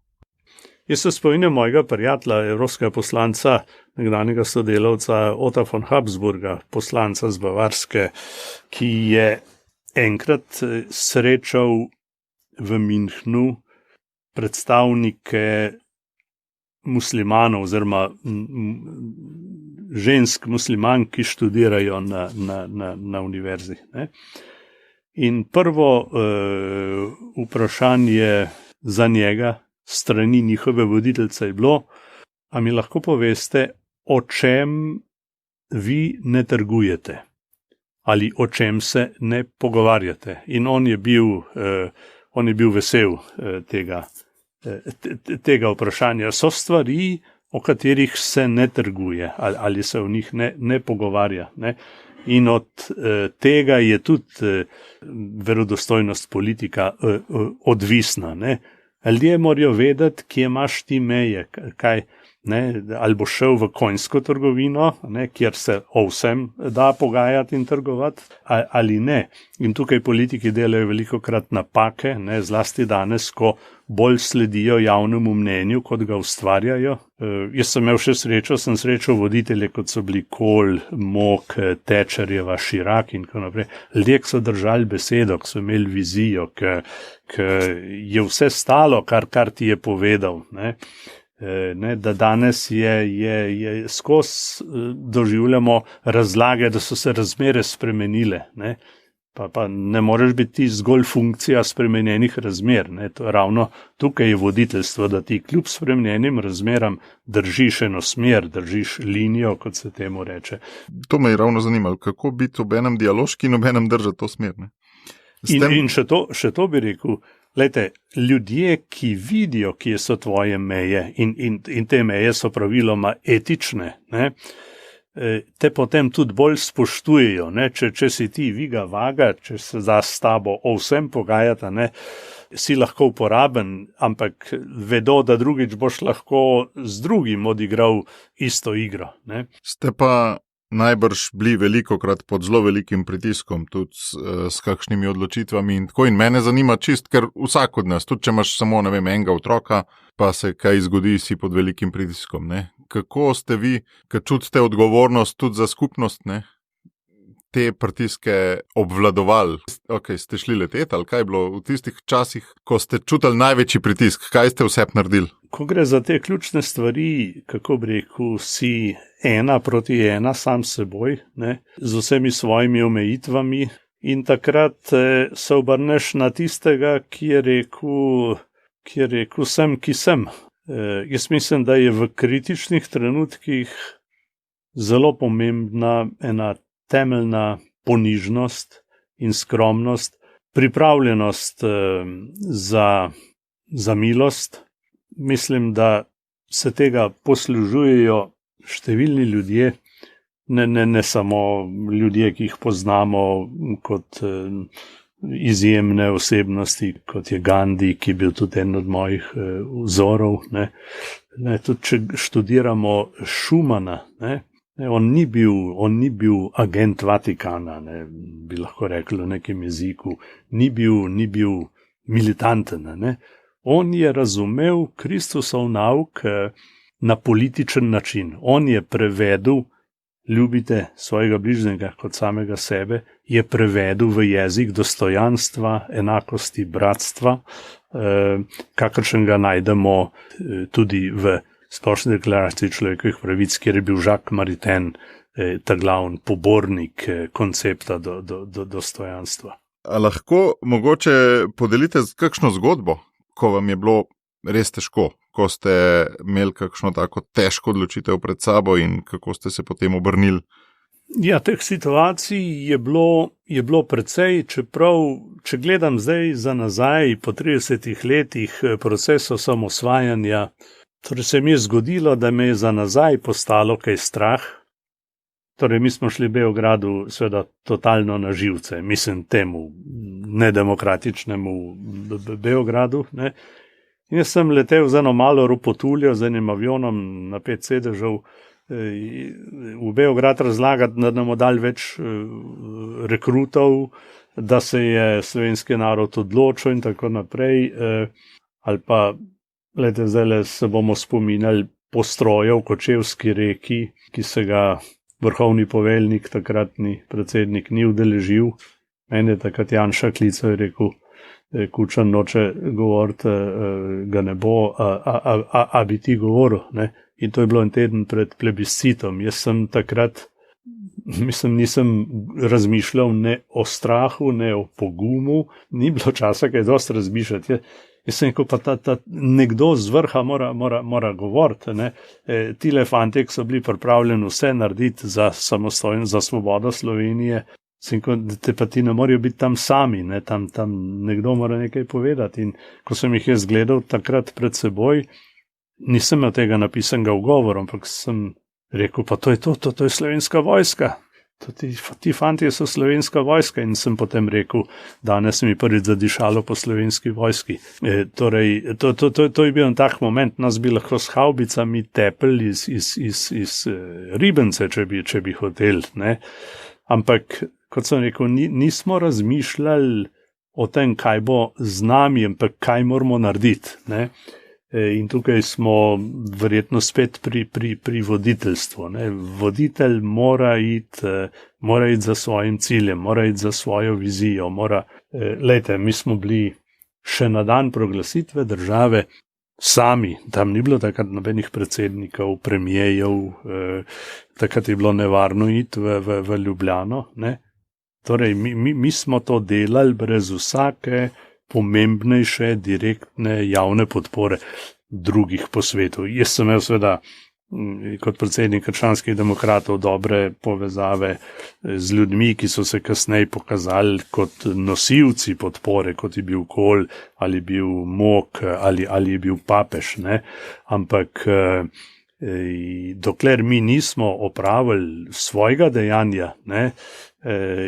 Jaz se spomnim mojega prijatelja, evropskega poslanca, nekdanjega sodelavca Ota von Habsburga, poslanca z Bavarske, ki je enkrat srečal v Münchnu predstavnike muslimanov oziroma žensk muslimank, ki študirajo na univerzi. Ne? In prvo vprašanje za njega strani njihove voditeljice je bilo, a mi lahko poveste, o čem vi ne trgujete ali o čem se ne pogovarjate. In on je bil vesel tega vprašanja. So stvari, o katerih se ne trguje ali se o njih ne pogovarja. Ne? In od tega je tudi verodostojnost politika odvisna. Ne? Ljudje morajo vedeti, kje imaš ti meje, kaj, ne, ali boš šel v konjsko trgovino, ne, kjer se o vsem da pogajati in trgovati, ali ne. In tukaj politiki delajo velikokrat napake, ne, zlasti danes, ko bolj sledijo javnemu mnenju, kot ga ustvarjajo. Jaz sem imel še sem srečal voditelje, kot so bili Kohl, Mok, Thatcherjeva, Chirac in tako naprej. Ljudje, ki so držali besedo, ki so imeli vizijo, ki je vse stalo, kar ti je povedal. Ne, da danes je skozi doživljamo razlage, da so se razmere spremenile. Ne. Pa ne moreš biti ti zgolj funkcija spremenjenih razmer. Ne. Ravno tukaj je voditeljstvo, da ti kljub spremenjenim razmeram držiš eno smer, držiš linijo, kot se temu reče. To me je ravno zanimalo, kako biti obenem dialoški in obenem držati to smer. Ne. In še to bi rekel, lejte, ljudje, ki vidijo, kje so tvoje meje in te meje so praviloma etične, ne, te potem tudi bolj spoštujejo. Ne? Če si ti viga vaga, če se da s tabo o vsem pogajata, ne, si lahko uporaben, ampak vedo, da drugič boš lahko z drugim odigral isto igro. Ne? Ste pa najbrž bili velikokrat pod zelo velikim pritiskom, tudi s kakšnimi odločitvami in tako. In mene zanima čist, ker vsak od nas, tudi če imaš samo, ne vem, enega otroka, pa se kaj zgodi, si pod velikim pritiskom. Ne? Kako ste vi, ki čutite odgovornost tudi za skupnost, ne, te pritiske obvladovali? Ok, ste šli leteti ali kaj je bilo v tistih časih, ko ste čutili največji pritisk? Kaj ste vse naredili? Ko gre za te ključne stvari, kako bi rekel, si 1:1 sam s seboj, ne, z vsemi svojimi omejitvami in takrat se obrneš na tistega, ki je rekel sem, ki sem. Jaz mislim, da je v kritičnih trenutkih zelo pomembna ena temeljna ponižnost in skromnost, pripravljenost za milost. Mislim, da se tega poslužujejo številni ljudje, ne samo ljudje, ki jih poznamo kot izjemne osebnosti, kot je Gandhi, ki je bil tudi en od mojih vzorov. Ne, tudi če študiramo Schumana, ne, on ni bil agent Vatikana, ne, bi lahko rekli v nekem jeziku, ni bil militanten. Ne. On je razumel Kristusov nauk na političen način. On je prevedel ljubite svojega bližnjega kot samega sebe, je prevedel v jezik dostojanstva, enakosti, bratstva, kakršen ga najdemo tudi v Splošni deklaraciji človekovih pravic, kjer je bil Jacques Maritain ta glavni pobornik koncepta do dostojanstva. A lahko mogoče podelite kakšno zgodbo, ko vam je bilo res težko, ko ste imeli kakšno tako težko odločitev pred sabo in kako ste se potem obrnili? Ja, teh situacij je bilo precej, čeprav, če gledam zdaj za nazaj po 30 letih procesa osamosvajanja, torej se mi je zgodilo, da me je za nazaj postalo kaj strah. Torej, mi smo šli Beogradu seveda totalno na živce, mislim temu nedemokratičnemu Beogradu, ne. In jaz sem letel z eno malo ropotuljo, z enim avionom na 5 sedežev v Beograd razlagati, da nam dali več rekrutov, da se je slovenski narod odločil in tako naprej. Ali pa, gledajte, zdaj se bomo spominjali postroja v Kočevski reki, ki se ga vrhovni poveljnik, takratni predsednik, ni udeležil. Mene je takrat Janša klical in rekel, Kučan noče govoriti, ga ne bo, a bi ti govoril, ne? In to je bilo en teden pred plebiscitom. Jaz sem takrat, nisem razmišljal ne o strahu, ne o pogumu, ni bilo časa kaj dosti razmišljati. Jaz sem rekel, pa ta nekdo z vrha mora govoriti, ne. Tile fantje, ki so bili pripravljeni vse narediti za svobodo Slovenije, sem rekel, da pa ti ne morajo biti tam sami, ne. Tam nekdo mora nekaj povedati. In ko sem jih jaz gledal takrat pred seboj, nisem imel tega napisanega v govoru, ampak sem rekel, pa to je slovenska vojska. Ti fantje so slovenska vojska. In sem potem rekel, danes mi prvič zadišalo po slovenski vojski. Torej, to je bil en tak moment, nas bi lahko s havbicami tepli iz Ribence, če bi hotel, ne. Ampak, kot sem rekel, nismo razmišljali o tem, kaj bo z nami, ampak kaj moramo narediti, ne. In tukaj smo verjetno spet pri voditeljstvu, ne. Voditelj mora iti za svojim ciljem, mora iti za svojo vizijo, lejte, mi smo bili še na dan proglasitve države sami, tam ni bilo takrat nobenih predsednikov, premijejev, takrat je bilo nevarno iti v Ljubljano, ne. Torej, mi smo to delali brez vsake pomembnejše, direktne javne podpore drugih po svetu. Jaz sem imel seveda kot predsednik krščanskih demokratov dobre povezave z ljudmi, ki so se kasneje pokazali kot nosilci podpore, kot je bil Kohl ali bil Mok ali je bil Papež, ne. Ampak dokler mi nismo opravili svojega dejanja, ne,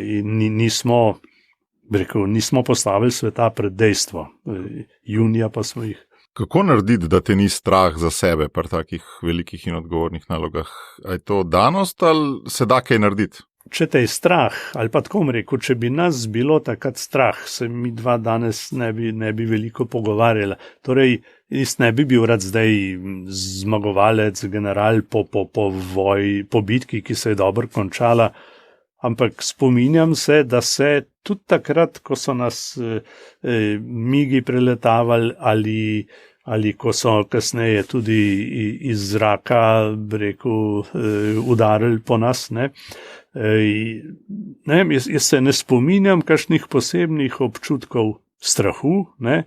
in nismo postavili sveta pred dejstvo. Junija pa smo jih. Kako narediti, da te ni strah za sebe pri takih velikih in odgovornih nalogah? A je to danost ali se da kaj narediti? Če te je strah, ali pa tako rekel, če bi nas bilo takrat strah, se mi dva danes ne bi veliko pogovarjala. Torej, jaz ne bi bil rad zdaj zmagovalec, general po bitki, ki se je dobro končala, ampak spominjam se, da se tudi takrat, ko so nas migi preletavali ali ko so kasneje tudi iz zraka, udarili po nas, ne. Jaz se ne spominjam kakšnih posebnih občutkov strahu, ne,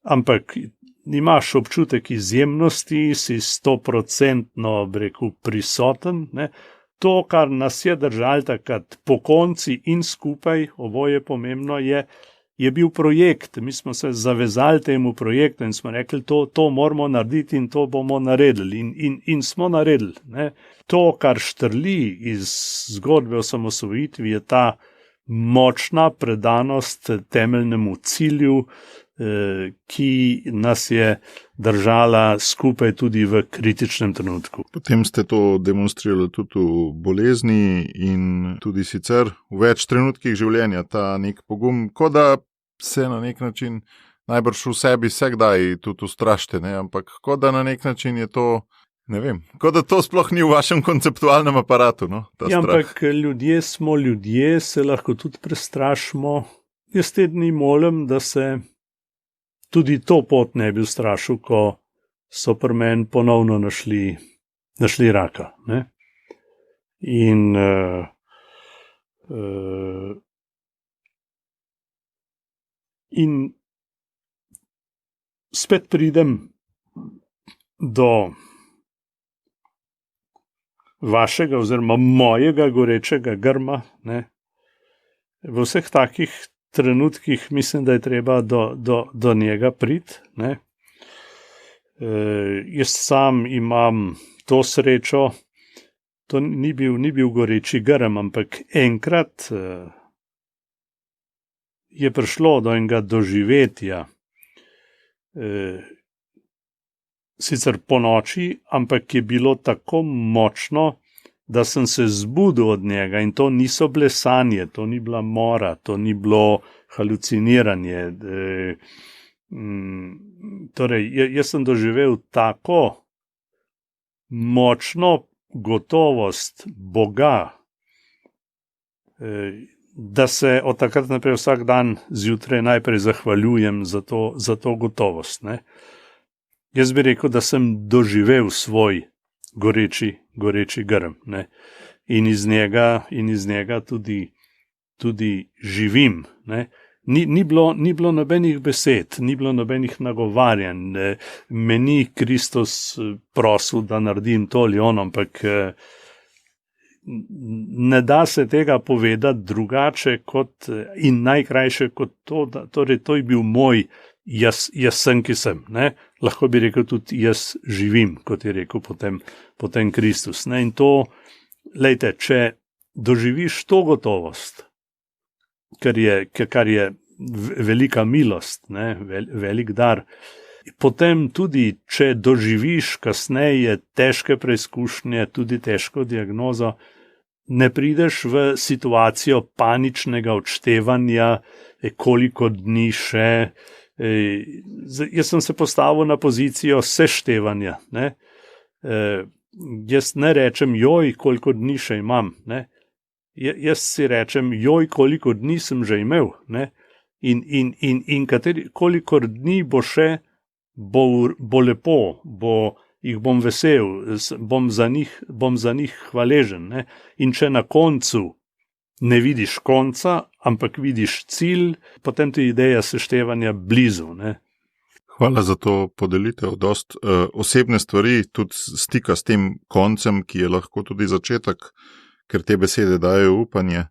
ampak imaš občutek izjemnosti, si 100% prisoten, ne. To, kar nas je držalo takrat pokonci in skupaj, oboje pomembno je bil projekt. Mi smo se zavezali temu projektu in smo rekli, to moramo narediti in to bomo naredili. In smo naredili, ne. To, kar štrli iz zgodbe o osamosvojitvi, je ta močna predanost temeljnemu cilju, ki nas je držala skupaj tudi v kritičnem trenutku. Potem ste to demonstrirali tudi v bolezni in tudi sicer v več trenutkih življenja, ta nek pogum, kot da se na nek način najbrž v sebi vsakdaj tudi ustrašite, ne? Ampak kot da na nek način je to, ne vem, kot da to sploh ni v vašem konceptualnem aparatu, no? Ja, ampak ljudje smo ljudje, se lahko tudi prestrašimo. Jaz te dni molim, da se tudi to pot ne bi ustrašil, ko so pri meni ponovno našli raka, ne. In spet pridem do vašega oziroma mojega gorečega grma, ne. V vseh takih trenutkih mislim, da je treba do njega priti, ne. Jaz sam imam to srečo, to ni bil goreči grm, ampak enkrat je prišlo do enega doživetja sicer po noči, ampak je bilo tako močno, da sem se zbudil od njega in to niso bile sanje, to ni bila mora, to ni bilo haluciniranje. Torej, jaz sem doživel tako močno gotovost Boga, da se od takrat naprej vsak dan zjutraj najprej zahvaljujem za to gotovost. Ne. Jaz bi rekel, da sem doživel svoj goreči grm, ne. In iz njega tudi živim. Ne. Ni bilo nobenih besed, ni bilo nobenih nagovarjanj, me ni Kristus prosil, da naredim to ali ono, ampak ne da se tega povedati drugače kot in najkrajše kot to, torej to je bil moj jaz sem, ki sem. Ne? Lahko bi rekel tudi jaz živim, kot je rekel potem Kristus. Ne? In to, lejte, če doživiš to gotovost, kar je velika milost, ne? Velik dar, potem tudi, če doživiš kasneje težke preizkušnje, tudi težko diagnozo, ne prideš v situacijo paničnega odštevanja, koliko dni še. Jaz sem se postavil na pozicijo seštevanja. Ne? Jaz ne rečem, joj, koliko dni še imam. Ne? Jaz si rečem, joj, koliko dni sem že imel. Ne? In koliko dni bo še, bo lepo, jih bom vesel, bom za njih hvaležen. Ne? In če na koncu ne vidiš konca, ampak vidiš cilj, potem ti ideja seštevanja blizu. Ne? Hvala za to podelitev. Dost osebne stvari, tudi stika s tem koncem, ki je lahko tudi začetek, ker te besede dajo upanje.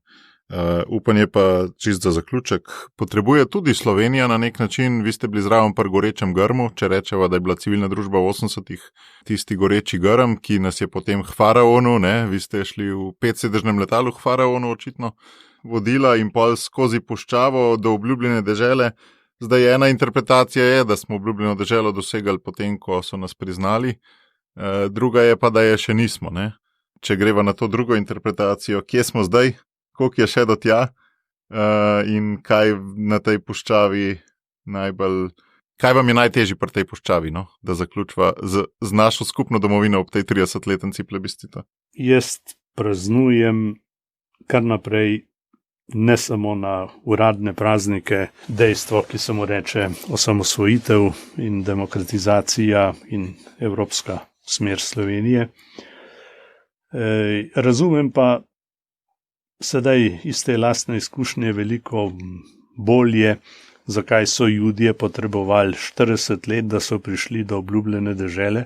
Upanje pa, čist za zaključek, potrebuje tudi Slovenija na nek način. Vi ste bili zraven pri gorečem grmu, če rečeva, da je bila civilna družba v 80-ih tisti goreči grm, ki nas je potem k faraonu, ne, vi ste šli v 5-sedežnem letalu k faraonu očitno vodila in pol skozi puščavo do obljubljene dežele. Zdaj ena interpretacija je, da smo obljubljeno deželo dosegali potem, ko so nas priznali, druga je pa, da je še nismo. Ne. Če greva na to drugo interpretacijo, kje smo zdaj? Koliko je še do tja in kaj na tej puščavi kaj vam je najtežji pri tej puščavi, no? Da zaključva z našo skupno domovino ob tej 30-letnici plebiscita? Jaz praznujem kar naprej, ne samo na uradne praznike, dejstvo, ki se mu reče osamosvojitev in demokratizacija in evropska smer Slovenije. Razumem pa sedaj iz te lastne izkušnje veliko bolje, zakaj so Judje potrebovali 40 let, da so prišli do obljubljene dežele.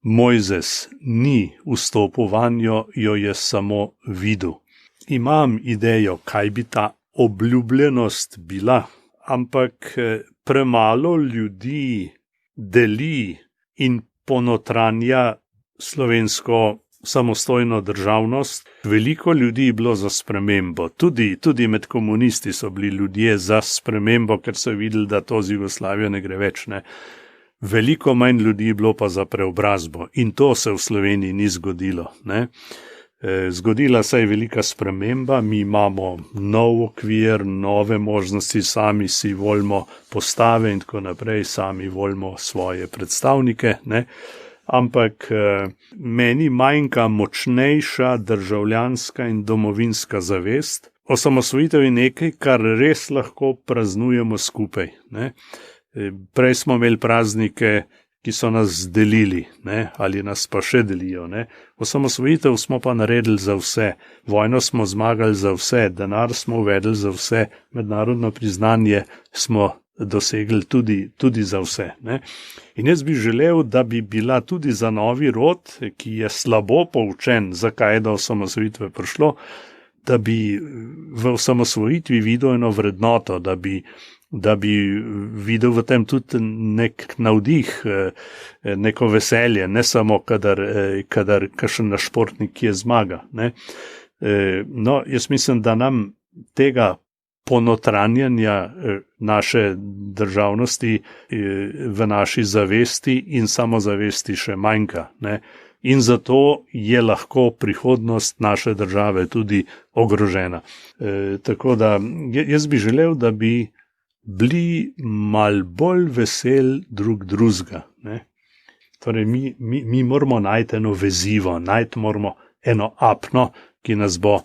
Mojzes ni vstopil vanjo, jo je samo videl. Imam idejo, kaj bi ta obljubljenost bila, ampak premalo ljudi deli in ponotranja slovensko samostojno državnost. Veliko ljudi je bilo za spremembo. Tudi med komunisti so bili ljudje za spremembo, ker so videli, da to z Jugoslavijo ne gre več. Ne. Veliko manj ljudi je bilo pa za preobrazbo in to se v Sloveniji ni zgodilo. Ne. Zgodila se je velika sprememba, mi imamo nov okvir, nove možnosti, sami si volimo postave in tako naprej, sami volimo svoje predstavnike, ne. Ampak meni manjka močnejša državljanska in domovinska zavest. Osamosvojitev je nekaj, kar res lahko praznujemo skupaj. Ne? Prej smo imeli praznike, ki so nas delili, ne? Ali nas pa še delijo. Ne? Osamosvojitev smo pa naredili za vse. Vojno smo zmagali za vse, denar smo uvedli za vse, mednarodno priznanje smo dosegli tudi za vse. Ne? In jaz bi želel, da bi bila tudi za novi rod, ki je slabo poučen, zakaj je do osamosvojitve prišlo, da bi v osamosvojitvi videl eno vrednoto, da bi videl v tem tudi nek navdih, neko veselje, ne samo kadar kakšen naš športnik je zmaga. Ne? No, jaz mislim, da nam tega ponotranjanja naše državnosti v naši zavesti in samozavesti še manjka, ne. In zato je lahko prihodnost naše države tudi ogrožena. Tako da jaz bi želel, da bi bili mal bolj vesel drug drugega, ne. Torej, mi moramo najti eno vezivo, najti moramo eno apno, ki nas bo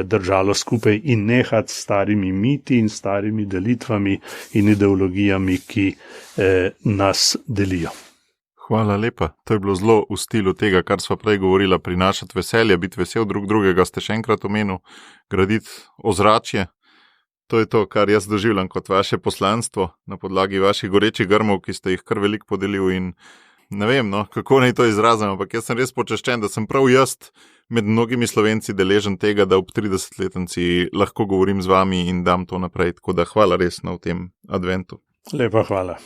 držalo skupaj in nehati s starimi miti in starimi delitvami in ideologijami, ki nas delijo. Hvala lepa. To je bilo zelo v stilu tega, kar sva prej govorila, prinašati veselje, biti vesel drug drugega, ste še enkrat omenil, graditi ozračje. To je to, kar jaz doživljam kot vaše poslanstvo na podlagi vaših gorečih grmov, ki ste jih kar veliko podelil in ne vem, kako naj to izrazim, ampak jaz sem res počaščen, da sem prav jaz med mnogimi Slovenci deležen tega, da ob 30-letnici lahko govorim z vami in dam to naprej. Tako da hvala res v tem adventu. Lepa hvala.